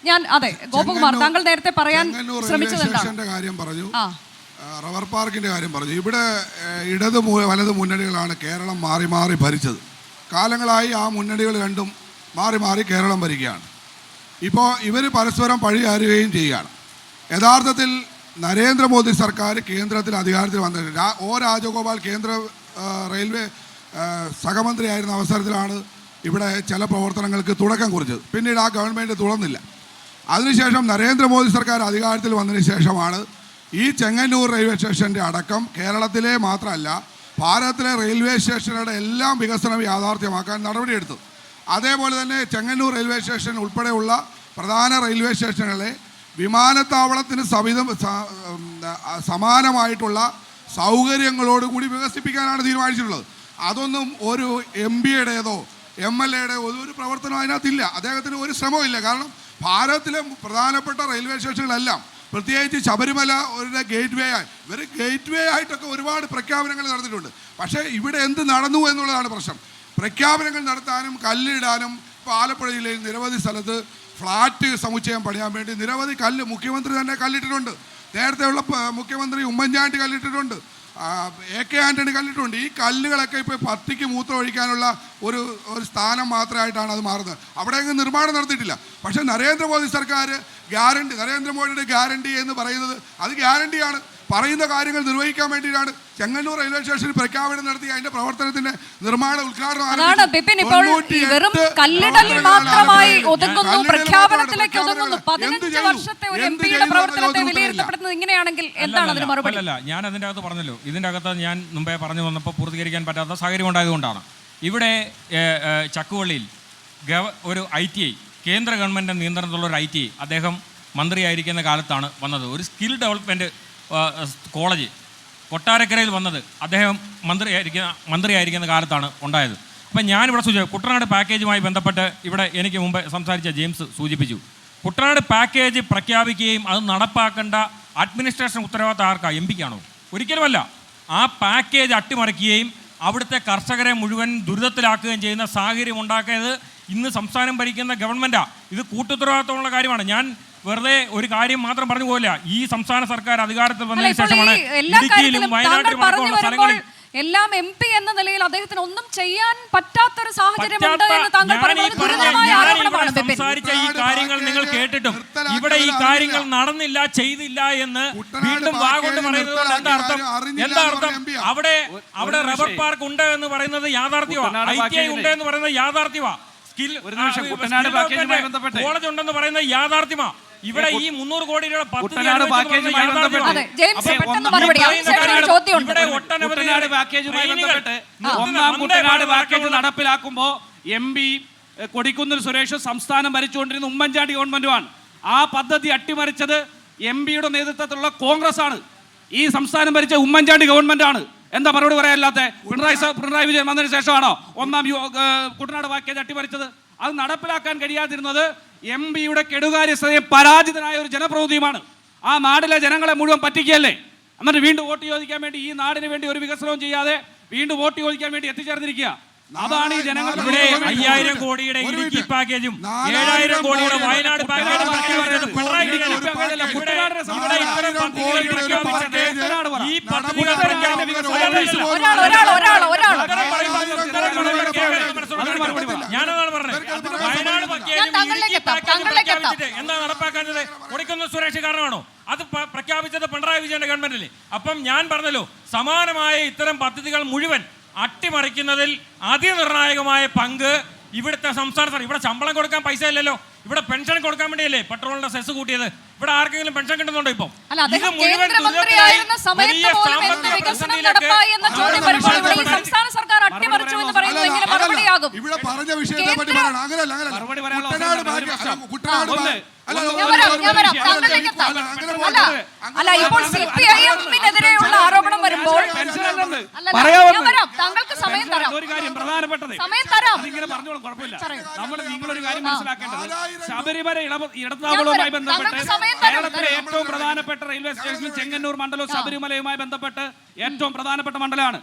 ഞാൻ അതെ ഗോപകുമാർ താങ്കൾ നേരത്തെ പറയാൻ ശ്രമിച്ചതിന്റെ കാര്യം പറഞ്ഞു, റബ്ബർ പാർക്കിന്റെ കാര്യം പറഞ്ഞു. ഇവിടെ ഇടത് വലത് മുന്നണികളാണ് കേരളം മാറി മാറി ഭരിച്ചത്. കാലങ്ങളായി ആ മുന്നണികൾ രണ്ടും മാറി മാറി കേരളം ഭരിക്കുകയാണ്. ഇപ്പോൾ ഇവർ പരസ്പരം പഴിയാരുകയും ചെയ്യുകയാണ്. യഥാർത്ഥത്തിൽ നരേന്ദ്രമോദി സർക്കാർ കേന്ദ്രത്തിൽ അധികാരത്തിൽ വന്നിട്ടുണ്ട്. ഒ രാജഗോപാൽ കേന്ദ്ര റെയിൽവേ സഹമന്ത്രിയായിരുന്ന അവസരത്തിലാണ് ഇവിടെ ചില പ്രവർത്തനങ്ങൾക്ക് തുടക്കം കുറിച്ചത്. പിന്നീട് ആ ഗവൺമെൻറ് തുടർന്നില്ല. അതിനുശേഷം നരേന്ദ്രമോദി സർക്കാർ അധികാരത്തിൽ വന്നതിന് ശേഷമാണ് ഈ ചെങ്ങന്നൂർ റെയിൽവേ സ്റ്റേഷൻ്റെ അടക്കം കേരളത്തിലെ മാത്രമല്ല ഭാരതത്തിലെ റെയിൽവേ സ്റ്റേഷനുകളുടെ എല്ലാം വികസനം യാഥാർത്ഥ്യമാക്കാൻ നടപടിയെടുത്തത്. അതേപോലെ തന്നെ ചെങ്ങന്നൂർ റെയിൽവേ സ്റ്റേഷൻ ഉൾപ്പെടെയുള്ള പ്രധാന റെയിൽവേ സ്റ്റേഷനുകളെ വിമാനത്താവളത്തിന് സമാനമായിട്ടുള്ള സൗകര്യങ്ങളോടുകൂടി വികസിപ്പിക്കാനാണ് തീരുമാനിച്ചിട്ടുള്ളത്. അതൊന്നും ഒരു MP-യുടേതോ MLA-യുടെയോ ഒരു പ്രവർത്തനം അതിനകത്തില്ല. അദ്ദേഹത്തിന് ഒരു ശ്രമമില്ല. കാരണം ഭാരതത്തിലെ പ്രധാനപ്പെട്ട റെയിൽവേ സ്റ്റേഷനുകളെല്ലാം പ്രത്യേകിച്ച് ശബരിമല ഒരു ഗേറ്റ് വേ ആയി ഗേറ്റ് വേ ആയിട്ടൊക്കെ ഒരുപാട് പ്രഖ്യാപനങ്ങൾ നടന്നിട്ടുണ്ട്. പക്ഷേ ഇവിടെ എന്ത് നടന്നു എന്നുള്ളതാണ് പ്രശ്നം. പ്രഖ്യാപനങ്ങൾ നടത്താനും കല്ലിടാനും ഇപ്പോൾ ആലപ്പുഴ ജില്ലയിൽ നിരവധി സ്ഥലത്ത് ഫ്ലാറ്റ് സമുച്ചയം പണിയാൻ വേണ്ടി നിരവധി മുഖ്യമന്ത്രി തന്നെ കല്ലിട്ടിട്ടുണ്ട്. നേരത്തെയുള്ള മുഖ്യമന്ത്രി ഉമ്മൻചാണ്ടി കല്ലിട്ടിട്ടുണ്ട്, AK ആൻ്റണി കല്ലിട്ടുണ്ട്. ഈ കല്ലുകളൊക്കെ ഇപ്പോൾ പത്തിക്ക് മൂത്രം ഒഴിക്കാനുള്ള ഒരു സ്ഥാനം മാത്രമായിട്ടാണ് അത് മാറുന്നത്. അവിടെയെങ്കിലും നിർമ്മാണം നടത്തിയിട്ടില്ല. പക്ഷേ നരേന്ദ്രമോദി സർക്കാർ നരേന്ദ്രമോദിയുടെ ഗ്യാരണ്ടി എന്ന് പറയുന്നത് അത് ഗ്യാരണ്ടിയാണ്. പറയുന്ന കാര്യങ്ങൾ നിർവഹിക്കാൻ വേണ്ടിയിട്ടാണ് ചെങ്ങന്നൂർ റെയിൽവേ സ്റ്റേഷനിൽ പ്രഖ്യാപനം നടത്തി അതിന്റെ പ്രവർത്തനത്തിന്റെ നിർമ്മാണ ഉദ്ഘാടനം ഞാൻ അതിൻ്റെ അകത്ത് പറഞ്ഞല്ലോ, ഇതിൻ്റെ അകത്ത് ഞാൻ മുമ്പേ പറഞ്ഞു വന്നപ്പോൾ പൂർത്തീകരിക്കാൻ പറ്റാത്ത സാഹചര്യം ഉണ്ടായതുകൊണ്ടാണ്. ഇവിടെ ചക്കുവള്ളിയിൽ ഒരു ITI കേന്ദ്ര ഗവൺമെൻറ് നിയന്ത്രണത്തിലുള്ള ഒരു ITI അദ്ദേഹം മന്ത്രിയായിരിക്കുന്ന കാലത്താണ് വന്നത്. ഒരു സ്കിൽ ഡെവലപ്മെൻറ്റ് കോളേജ് കൊട്ടാരക്കരയിൽ വന്നത് അദ്ദേഹം മന്ത്രിയായിരിക്കുന്ന കാലത്താണ് ഉണ്ടായത്. അപ്പം ഞാനിവിടെ കുട്ടനാട് പാക്കേജുമായി ബന്ധപ്പെട്ട് ഇവിടെ എനിക്ക് മുമ്പ് സംസാരിച്ച ജെയിംസ് സൂചിപ്പിച്ചു. കുട്ടനാട് പാക്കേജ് പ്രഖ്യാപിക്കുകയും അത് നടപ്പാക്കേണ്ട അഡ്മിനിസ്ട്രേഷൻ ഉത്തരവാദിത്തം ആർക്കാ? MP-ക്കാണോ? ഒരിക്കലുമല്ല. ആ പാക്കേജ് അട്ടിമറിക്കുകയും അവിടുത്തെ കർഷകരെ മുഴുവൻ ദുരിതത്തിലാക്കുകയും ചെയ്യുന്ന സാഹചര്യം ഉണ്ടാക്കിയത് ഇന്ന് സംസ്ഥാനം ഭരിക്കുന്ന ഗവൺമെൻറ്റാണ്. ഇത് കൂട്ടുത്തരവാദിത്തമുള്ള കാര്യമാണ്. ഞാൻ വെറുതെ ഒരു കാര്യം മാത്രം പറഞ്ഞു പോകില്ല. ഈ സംസ്ഥാന സർക്കാർ അധികാരത്തിൽ വന്നതിന് ശേഷമാണ് ഇടുക്കിയിലും വയനാട്ടിലും അടക്കമുള്ള സ്ഥലങ്ങളിൽ എല്ലാം MP എന്ന നിലയിൽ അദ്ദേഹത്തിന് ഒന്നും ചെയ്യാൻ പറ്റാത്തൊരു സാഹചര്യം സംസാരിച്ച ഈ കാര്യങ്ങൾ നിങ്ങൾ കേട്ടിട്ടും ഇവിടെ ഈ കാര്യങ്ങൾ നടന്നില്ല, ചെയ്തില്ല എന്ന് വീണ്ടും വാഗോട്ട് പറയുന്നത് എന്താ അർത്ഥം? അവിടെ റബ്ബർ പാർക്ക് ഉണ്ട് എന്ന് പറയുന്നത് യാഥാർത്ഥ്യമാണ്. ITI ഉണ്ട് എന്ന് പറയുന്നത് യാഥാർത്ഥ്യമാണ്. കോളേജ് ഉണ്ടെന്ന് പറയുന്നത് യാഥാർത്ഥ്യമാണ്. ഇവിടെ ഈ 300 കോടി രൂപ കുട്ടനാട് പാക്കേജുമായി ബന്ധപ്പെട്ട് ഒന്നാം കുട്ടനാട് പാക്കേജ് നടപ്പിലാക്കുമ്പോൾ MP കൊടിക്കുന്നിൽ സുരേഷ് സംസ്ഥാനം ഭരിച്ചുകൊണ്ടിരുന്ന ഉമ്മൻചാണ്ടി ഗവൺമെന്റുമാണ്. ആ പദ്ധതി അട്ടിമറിച്ചത് MP-യുടെ നേതൃത്വത്തിലുള്ള കോൺഗ്രസ് ആണ്. ഈ സംസ്ഥാനം ഭരിച്ച ഉമ്മൻചാണ്ടി ഗവൺമെന്റ് ആണ്. എന്താ മറുപടി പറയാനില്ലാത്ത? പിണറായി വിജയൻ വന്നതിന് ശേഷമാണോ ഒന്നാം കുട്ടനാട് പാക്കേജ് അട്ടിമറിച്ചത്? അത് നടപ്പിലാക്കാൻ കഴിയാതിരുന്നത് MP-യുടെ കെടുകാര്യസ്ഥതയെ പരാജിതനായ ഒരു ജനപ്രതിനിധിയുമാണ്. ആ നാട്ടിലെ ജനങ്ങളെ മുഴുവൻ പറ്റിക്കുകയല്ലേ? എന്നിട്ട് വീണ്ടും വോട്ട് ചോദിക്കാൻ വേണ്ടി ഈ നാടിന് വേണ്ടി ഒരു വികസനവും ചെയ്യാതെ വീണ്ടും വോട്ട് ചോദിക്കാൻ വേണ്ടി എത്തിച്ചേർന്നിരിക്കുക. അതാണ് ഈ ജനങ്ങൾ. 5000 കോടിയുടെ ഇടുക്കി പാക്കേജും 7000 കോടിയുടെ വയനാട് പാക്കേജും ഞാനതാണ് പറഞ്ഞത്. വയനാട് എന്താ നടപ്പാക്കാഞ്ഞത്? കൊടിക്കുന്നിൽ സുരേഷ് കാരണമാണോ? അത് പ്രഖ്യാപിച്ചത് പിണറായി വിജയന്റെ ഗവൺമെന്റല്ലേ? അപ്പം ഞാൻ പറഞ്ഞല്ലോ, സമാനമായ ഇത്തരം പദ്ധതികൾ മുഴുവൻ അട്ടിമറിക്കുന്നതിൽ അതിനിർണായകമായ പങ്ക് ഇവിടുത്തെ സംസ്ഥാന സർക്കാർ. ഇവിടെ ശമ്പളം കൊടുക്കാൻ പൈസ ഇല്ലല്ലോ. ഇവിടെ പെൻഷൻ കൊടുക്കാൻ വേണ്ടിയല്ലേ പെട്രോളിന്റെ സെസ് കൂട്ടിയത്? ഇവിടെ ആർക്കെങ്കിലും പെൻഷൻ കിട്ടുന്നുണ്ടോ? ഇപ്പം ഇത് മുഴുവൻ ഇവിടെ പറഞ്ഞ വിഷയത്തെ പറ്റി പറയണം. അങ്ങനെയല്ല CPIM-നെതിരെയുള്ള ആരോപണം വരുമ്പോൾ താങ്കൾക്ക് സമയം തരാം. പ്രധാനപ്പെട്ടത് നിങ്ങളൊരു കാര്യം മനസ്സിലാക്കേണ്ടത്, ശബരിമല ഇടത്താവളവുമായി ബന്ധപ്പെട്ട് കേരളത്തിലെ ഏറ്റവും പ്രധാനപ്പെട്ട റെയിൽവേ സ്റ്റേഷനിൽ ചെങ്ങന്നൂർ മണ്ഡലവും ശബരിമലയുമായി ബന്ധപ്പെട്ട് ഏറ്റവും പ്രധാനപ്പെട്ട മണ്ഡലമാണ്.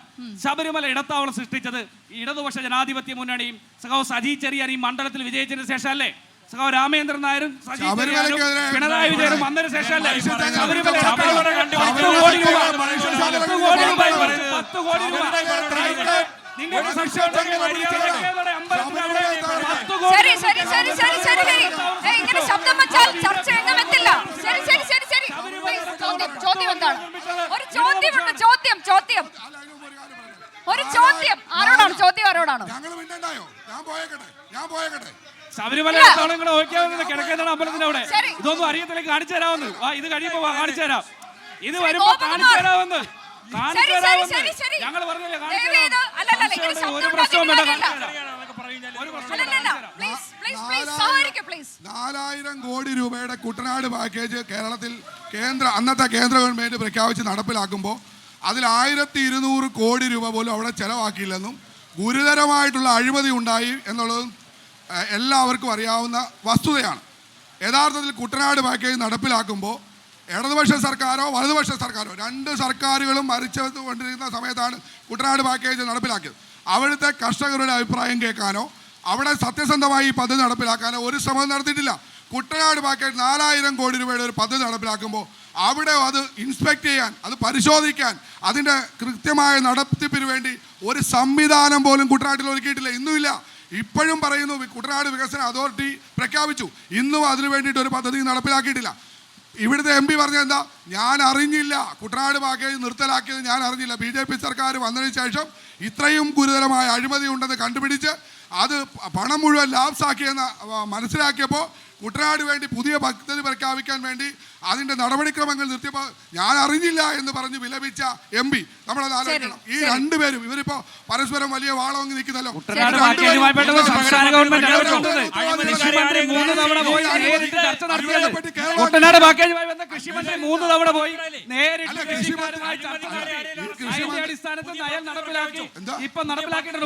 ശബരിമല ഇടത്താവളം സൃഷ്ടിച്ചത് ഇടതുപക്ഷ ജനാധിപത്യ മുന്നണിയും സജി ചെറിയാൻ ഈ മണ്ഡലത്തിൽ വിജയിച്ചതിന് ശേഷമല്ലേ? രാമേന്ദ്രൻ നായരും സജി ചെറിയാനും ശബരിമലയ്ക്കെതിരെ പിണറായി വിജയനും വന്നതിന് ശേഷമല്ലേ ശബരിമല 10 കോടി രൂപ നിങ്ങൾക്ക് ശരി ശരി ശരി ശരി ശരി ശരി ഇങ്ങനെ ശബ്ദം വെച്ചാൽ ചർച്ച എങ്ങും എത്തില്ല. ശരി ശരി ശരി ശരി ചോദ്യം എന്താണ്? ഒരു ചോദ്യമുണ്ട്. ചോദ്യം ഒരു ചോദ്യം ആരോടാണ്? ചോദ്യം ആരോടാണ്? ശബരിമല കിടക്കുന്നതാണ് അമ്പലത്തിന്റെ അവിടെ. ഇതൊന്നും അറിയത്തിലേക്ക് കാണിച്ചു തരാമെന്ന്. ഇത് കഴിയുമ്പോ കാണിച്ചു തരാം. ഇത് വരുമ്പോ കാണിച്ചു തരാമെന്ന്. ഞങ്ങൾ പറഞ്ഞില്ലേ കാണിച്ചു തരാം. ഒരു പ്രശ്നവും വേണ്ട, കാണിച്ചു തരാം. 4000 കോടി രൂപയുടെ കുട്ടനാട് പാക്കേജ് കേരളത്തിൽ അന്നത്തെ കേന്ദ്ര ഗവൺമെന്റ് പ്രഖ്യാപിച്ച് നടപ്പിലാക്കുമ്പോൾ അതിൽ 1200 കോടി രൂപ പോലും അവിടെ ചെലവാക്കിയില്ലെന്നും ഗുരുതരമായിട്ടുള്ള അഴിമതി ഉണ്ടായി എന്നുള്ളതും എല്ലാവർക്കും അറിയാവുന്ന വസ്തുതയാണ്. യഥാർത്ഥത്തിൽ കുട്ടനാട് പാക്കേജ് നടപ്പിലാക്കുമ്പോൾ ഇടതുപക്ഷ സർക്കാരോ വലതുപക്ഷ സർക്കാരോ രണ്ട് സർക്കാരുകളും ഭരിച്ചുകൊണ്ടിരിക്കുന്ന സമയത്താണ് കുട്ടനാട് പാക്കേജ് നടപ്പിലാക്കിയത്. അവിടുത്തെ കർഷകരുടെ അഭിപ്രായം കേൾക്കാനോ അവിടെ സത്യസന്ധമായി ഈ പദ്ധതി നടപ്പിലാക്കാനോ ഒരു ശ്രമം നടത്തിയിട്ടില്ല. കുട്ടനാട് പാക്കേജ് 4000 കോടി രൂപയുടെ ഒരു പദ്ധതി നടപ്പിലാക്കുമ്പോൾ അവിടെ അത് ഇൻസ്പെക്ട് ചെയ്യാൻ, അത് പരിശോധിക്കാൻ, അതിൻ്റെ കൃത്യമായ നടത്തിപ്പിന് വേണ്ടി ഒരു സംവിധാനം പോലും കുട്ടനാട്ടിൽ ഒരുക്കിയിട്ടില്ല. ഇന്നുമില്ല. ഇപ്പോഴും പറയുന്നു കുട്ടനാട് വികസന അതോറിറ്റി പ്രഖ്യാപിച്ചു, ഇന്നും അതിനു വേണ്ടിയിട്ട് ഒരു പദ്ധതി നടപ്പിലാക്കിയിട്ടില്ല. ഇവിടുത്തെ MP പറഞ്ഞത് എന്താ? ഞാൻ അറിഞ്ഞില്ല, കുട്ടനാട് പാക്കേജ് നിർത്തലാക്കിയത് ഞാൻ അറിഞ്ഞില്ല. BJP സർക്കാർ വന്നതിന് ശേഷം ഇത്രയും ഗുരുതരമായ അഴിമതി ഉണ്ടെന്ന് കണ്ടുപിടിച്ച് അത് പണം മുഴുവൻ ലാപ്സാക്കിയെന്ന് മനസ്സിലാക്കിയപ്പോൾ കുട്ടനാട് വേണ്ടി പുതിയ പദ്ധതി പ്രഖ്യാപിക്കാൻ വേണ്ടി അതിൻ്റെ നടപടിക്രമങ്ങൾ നിർത്തിയപ്പോൾ ഞാൻ അറിഞ്ഞില്ല എന്ന് പറഞ്ഞ് വിലപിച്ച MP നമ്മളത് ആലോചിക്കണം. ഈ രണ്ടുപേരും ഇവരിപ്പോ പരസ്പരം വലിയ വാളങ്ങി നിൽക്കുന്നല്ലോ. കുട്ടനാട് പാക്കേജുമായി ബന്ധ കൃഷിമന്ത്രി 3 തവണ പോയി നേരിട്ട് അടിസ്ഥാനത്തിൽ നയം നടപ്പിലാക്കി. ഇപ്പൊ നടപ്പിലാക്കിയിട്ടുണ്ട്.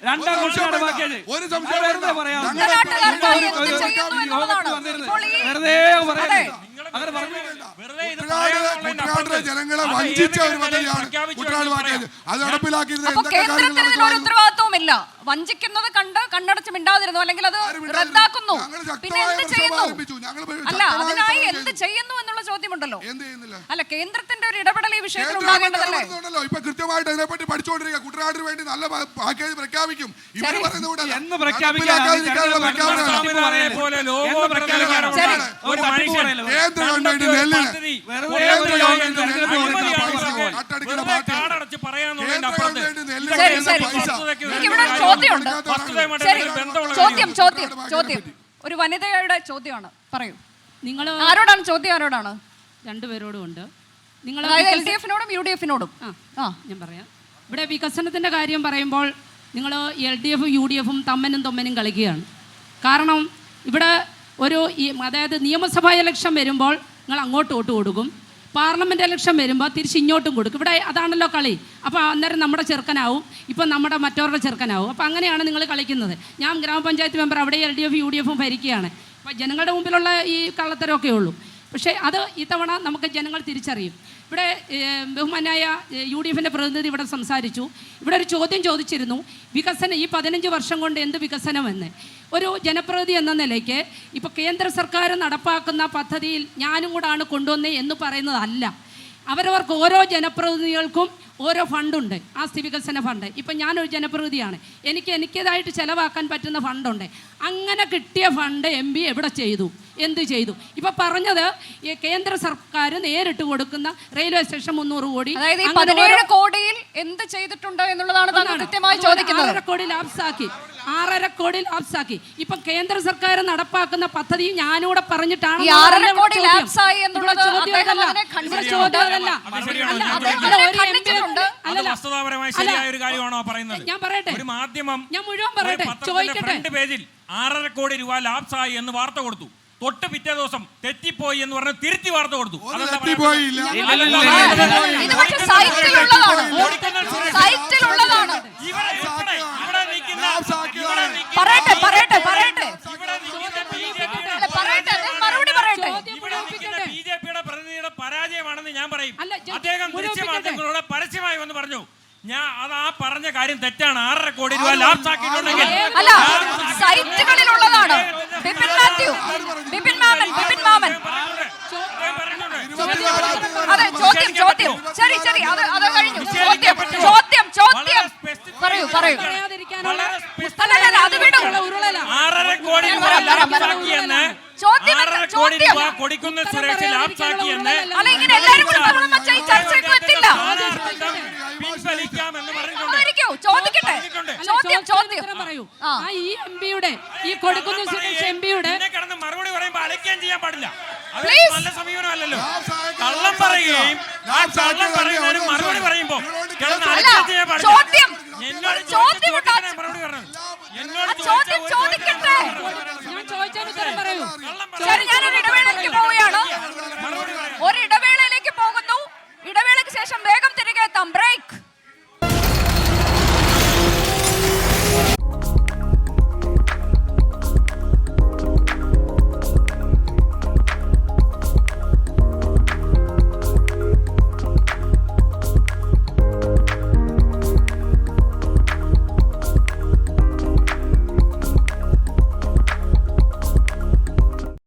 രണ്ടാം കുട്ടനാട് പാക്കേജ് ഒരു സംശയം ജനങ്ങളെ വഞ്ചിച്ച ഒരു പദ്ധതിയാണ് കുട്ടനാട് പാക്കേജ്. അത് നടപ്പിലാക്കിയത് ഉത്തരവാദിത്വമില്ല. വഞ്ചിക്കുന്നത് കണ്ണടച്ച് മിണ്ടാതിരുന്നു, അല്ലെങ്കിൽ അത് റദ്ദാക്കുന്നു. പിന്നെ എന്ത് ചെയ്യുന്നു? അല്ല, അതിനായി എന്ത് ചെയ്യുന്നു എന്നുള്ള ചോദ്യമുണ്ടല്ലോ. അല്ല, കേന്ദ്രത്തിന്റെ ഒരു ഇടപെടൽ ഈ വിഷയത്തിൽ ഉണ്ടാകേണ്ടതല്ലേ? ഇപ്പൊ കൃത്യമായിട്ട് അതിനെപ്പറ്റി പഠിച്ചുകൊണ്ടിരിക്കുക. കുട്ടനാടിന് വേണ്ടി നല്ല പാക്കേജ് പ്രഖ്യാപിക്കും. ഇവർ പറയുന്നത് കേന്ദ്ര ഗവൺമെന്റ് നെല്ലിന് ഒരു വനിതയുടെ ചോദ്യമാണ്. പറയൂ. നിങ്ങൾ ആരോടാണ് ചോദ്യം? ആരോടാണ്? രണ്ടുപേരോടും ഉണ്ട്. നിങ്ങൾ LDF-നോടും UDF-നോടും. ഞാൻ പറയാം. ഇവിടെ വികസനത്തിൻ്റെ കാര്യം പറയുമ്പോൾ നിങ്ങൾ LDF-ഉം UDF-ഉം തമ്മനും കളിക്കുകയാണ്. കാരണം ഇവിടെ അതായത് നിയമസഭാ ഇലക്ഷൻ വരുമ്പോൾ നിങ്ങൾ അങ്ങോട്ട് വോട്ട് കൊടുക്കും, പാർലമെൻറ്റ് ഇലക്ഷൻ വരുമ്പോൾ തിരിച്ച് ഇങ്ങോട്ടും കൊടുക്കും. ഇവിടെ അതാണല്ലോ കളി. അപ്പോൾ അന്നേരം നമ്മുടെ ചെറുക്കനാവും, ഇപ്പം നമ്മുടെ മറ്റവരുടെ ചെറുക്കനാവും. അപ്പോൾ അങ്ങനെയാണ് നിങ്ങൾ കളിക്കുന്നത്. ഞാൻ ഗ്രാമപഞ്ചായത്ത് മെമ്പർ, അവിടെ LDF-ഉം UDF-ഉം ഭരിക്കുകയാണ്. അപ്പോൾ ജനങ്ങളുടെ മുമ്പിലുള്ള ഈ കള്ളത്തരമൊക്കെ ഉള്ളൂ. പക്ഷേ അത് ഇത്തവണ നമുക്ക് ജനങ്ങൾ തിരിച്ചറിയും. ഇവിടെ ബഹുമാനായ UDF-ൻ്റെ പ്രതിനിധി ഇവിടെ സംസാരിച്ചു. ഇവിടെ ഒരു ചോദ്യം ചോദിച്ചിരുന്നു, വികസനം ഈ 15 വർഷം കൊണ്ട് എന്ത് വികസനമെന്ന്. ഒരു ജനപ്രതിനിധി എന്ന നിലയ്ക്ക് ഇപ്പോൾ കേന്ദ്ര സർക്കാർ നടപ്പാക്കുന്ന പദ്ധതിയിൽ ഞാനും കൂടാണ് കൊണ്ടുവന്നത് എന്ന് പറയുന്നതല്ല. അവരവർക്ക് ഓരോ ജനപ്രതിനിധികൾക്കും ഓരോ ഫണ്ടുണ്ട്, ആസ്തി വികസന ഫണ്ട്. ഇപ്പം ഞാനൊരു ജനപ്രതിനിധിയാണ്, എനിക്കേതായിട്ട് ചിലവാക്കാൻ പറ്റുന്ന ഫണ്ടുണ്ട്. അങ്ങനെ കിട്ടിയ ഫണ്ട് MP എവിടെ ചെയ്തു, എന്ത് ചെയ്തു? ഇപ്പം പറഞ്ഞത് ഈ കേന്ദ്ര സർക്കാർ നേരിട്ട് കൊടുക്കുന്ന റെയിൽവേ സ്റ്റേഷൻ 300 കോടി, അതായത് 17 കോടിയിൽ എന്ത് ചെയ്തിട്ടുണ്ട് എന്നുള്ളതാണ് കൃത്യമായി ചോദിക്കുന്നത്. 6.5 കോടി ലാപ്സാക്കി. 6.5 കോടി ലാപ്സാക്കി. ഇപ്പം കേന്ദ്ര സർക്കാർ നടപ്പാക്കുന്ന പദ്ധതി ഞാനിവിടെ പറഞ്ഞിട്ടാണ്. 6.5 കോടി ലാപ്സായി എന്നുള്ളത് ഞാൻ പറയട്ടെ, ഞാൻ മുഴുവൻ പറയട്ടെ, ചോദിക്കട്ടെ. പേജിൽ 6.5 കോടി രൂപ ലാപ്സായി എന്ന് വാർത്ത കൊടുത്തു. തൊട്ട് പിറ്റേ ദിവസം തെറ്റിപ്പോയി എന്ന് പറഞ്ഞ് തിരുത്തി വാർത്ത കൊടുത്തു. BJP-യുടെ പ്രതിനിധിയുടെ പരാജയമാണെന്ന് ഞാൻ പറയും. അദ്ദേഹം ദൃശ്യമാധ്യമങ്ങളോട് പരസ്യമായി വന്ന് പറഞ്ഞു, ഞാൻ ആ പറഞ്ഞ കാര്യം തെറ്റാണ്. 6.5 കോടി രൂപ ലാപ്സാക്കിയിട്ടുണ്ടെങ്കിൽ സൈറ്റുകളിലുള്ളതാണ്. ബിപിൻ മാത്യു, ബിപിൻ മാമൻ, ബിപിൻ മാമൻ. അതെ, ചോദ്യം ചോദ്യം. ശരി ശരി, അത് കഴിഞ്ഞു. ചോദ്യം ചോദ്യം ചോദ്യം. പറയൂ പറയൂ. അല്ലല്ല, അത് വിടൂ. 6.5 കോടി രൂപ ലാപ്സാക്കിയെന്ന് കൊടിക്കുന്നിൽ സുരേഷ് ലാപ്സാക്കിയെന്ന് അല്ല, ഇങ്ങനെ എല്ലാവരും കൂടി ബഹളം വെച്ചാൽ ഈ ചർച്ചയൊന്നും എത്തില്ല. പിൻവലിക്കാമെന്ന് പറഞ്ഞിട്ടുണ്ട്. ആയിരിക്കോ? ചോദിക്കട്ടെ. ചോദ്യം ചോദ്യം. പറയൂ. ഈ എംപിയുടെ, ഈ കൊടിക്കുന്നിൽ സുരേഷ് എംപിയുടെ കിടന്ന് മറുപടി പറയുമ്പോൾ അലക്കുകയും ചെയ്യാൻ പാടില്ല. അത് Please. നല്ല സമീപനമല്ലല്ലോ. കള്ളം പറയുകയും ആ കള്ളം പറയുന്നതിന് മറുപടി പറയുമ്പോൾ കിടന്ന് അല്ല, അലക്കുകയും ചെയ്യാൻ പാടില്ല. ചോദ്യം എന്നോട് ചോദ്യം ചോദിച്ച ചോദ്യത്തിന് മറുപടി പറഞ്ഞു. എന്നോട് ചോദ്യം ചോദിക്കട്ടെ. ഞാൻ ചോദിച്ചതിന് ഉത്തരം പറയൂ. ശരി,